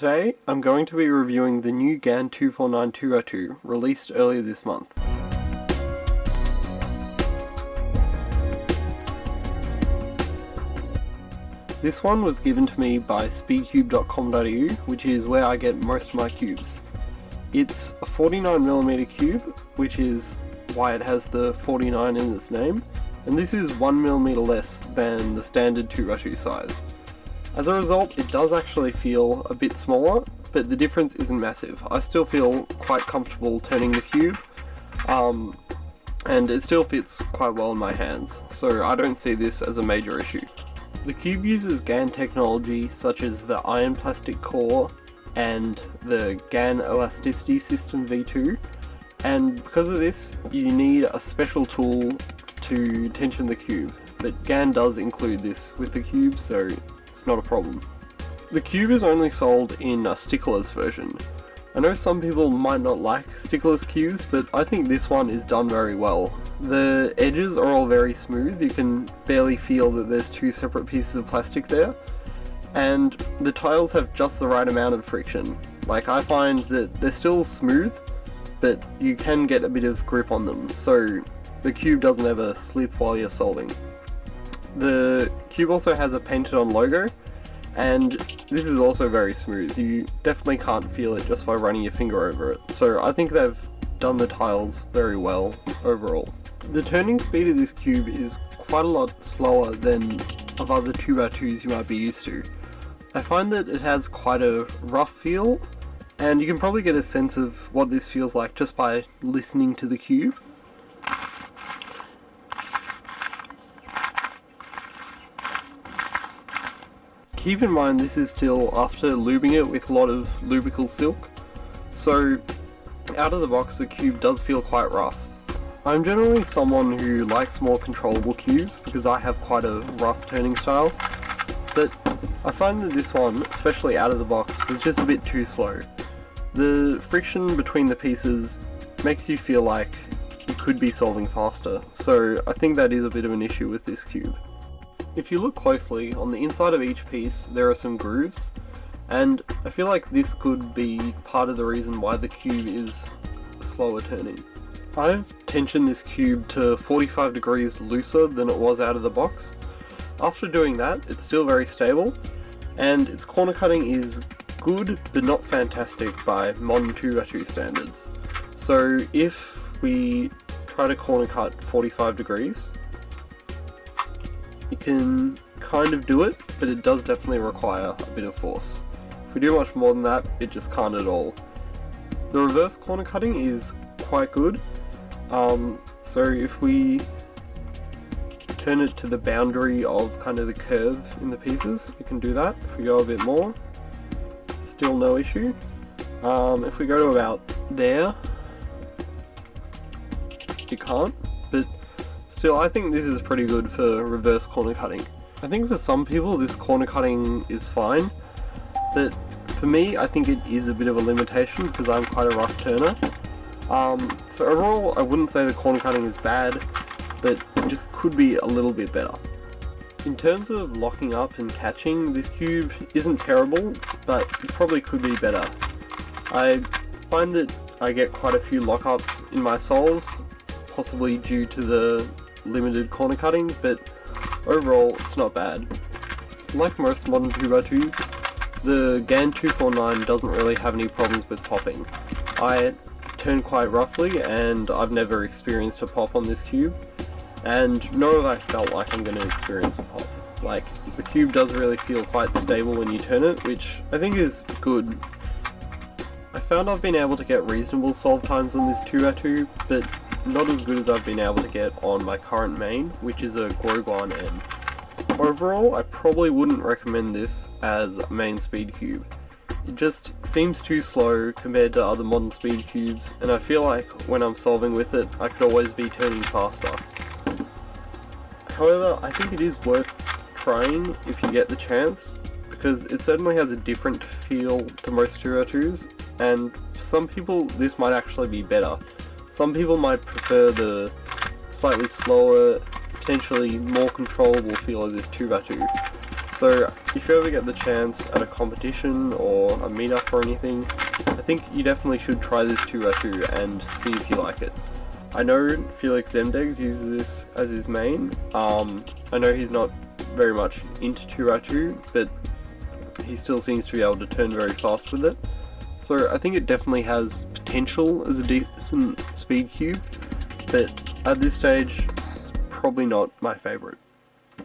Today, I'm going to be reviewing the new GAN249 2x2 released earlier this month. This one was given to me by speedcube.com.au, which is where I get most of my cubes. It's a 49mm cube, which is why it has the 49 in its name, and this is 1mm less than the standard 2x2 size. As a result, it does actually feel a bit smaller, but the difference isn't massive. I still feel quite comfortable turning the cube, and it still fits quite well in my hands, so I don't see this as a major issue. The cube uses GAN technology such as the iron plastic core and the GAN elasticity system V2, and because of this you need a special tool to tension the cube, but GAN does include this with the cube, so it's not a problem. The cube is only sold in a stickless version. I know some people might not like stickless cubes, but I think this one is done very well. The edges are all very smooth, you can barely feel that there's two separate pieces of plastic there, and the tiles have just the right amount of friction. Like, I find that they're still smooth, but you can get a bit of grip on them, so the cube doesn't ever slip while you're solving. The cube also has a painted on logo, and this is also very smooth. You definitely can't feel it just by running your finger over it, so I think they've done the tiles very well overall. The turning speed of this cube is quite a lot slower than of other 2x2s you might be used to. I find that it has quite a rough feel, and you can probably get a sense of what this feels like just by listening to the cube. Keep in mind this is still after lubing it with a lot of lubrical silk, so out of the box the cube does feel quite rough. I'm generally someone who likes more controllable cubes because I have quite a rough turning style, but I find that this one, especially out of the box, was just a bit too slow. The friction between the pieces makes you feel like you could be solving faster, so I think that is a bit of an issue with this cube. If you look closely, on the inside of each piece there are some grooves, and I feel like this could be part of the reason why the cube is slower turning. I've tensioned this cube to 45 degrees looser than it was out of the box. After doing that, it's still very stable, and its corner cutting is good but not fantastic by modern 2x2 standards. So if we try to corner cut 45 degrees, you can kind of do it, but it does definitely require a bit of force. If we do much more than that, it just can't at all. The reverse corner cutting is quite good, so if we turn it to the boundary of kind of the curve in the pieces, we can do that. If we go a bit more, still no issue. If we go to about there, you can't, but still, I think this is pretty good for reverse corner cutting. I think for some people this corner cutting is fine, but for me I think it is a bit of a limitation because I'm quite a rough turner. So overall I wouldn't say the corner cutting is bad, but it just could be a little bit better. In terms of locking up and catching, this cube isn't terrible, but it probably could be better. I find that I get quite a few lockups in my soles, possibly due to the limited corner cutting, but overall it's not bad. Like most modern 2x2s, the GAN249 doesn't really have any problems with popping. I turn quite roughly and I've never experienced a pop on this cube, and nor have I felt like I'm going to experience a pop. Like, the cube does really feel quite stable when you turn it, which I think is good. I found I've been able to get reasonable solve times on this 2x2, but not as good as I've been able to get on my current main, which is a GAN N. Overall, I probably wouldn't recommend this as a main speed cube. It just seems too slow compared to other modern speed cubes, and I feel like when I'm solving with it, I could always be turning faster. However, I think it is worth trying if you get the chance, because it certainly has a different feel to most 2x2s, and for some people this might actually be better. Some people might prefer the slightly slower, potentially more controllable feel of this 2x2. So if you ever get the chance at a competition or a meetup or anything, I think you definitely should try this 2x2 and see if you like it. I know Felix Zemdegs uses this as his main. I know he's not very much into 2x2, but he still seems to be able to turn very fast with it. So I think it definitely has potential as a decent speed cube, but at this stage, it's probably not my favourite.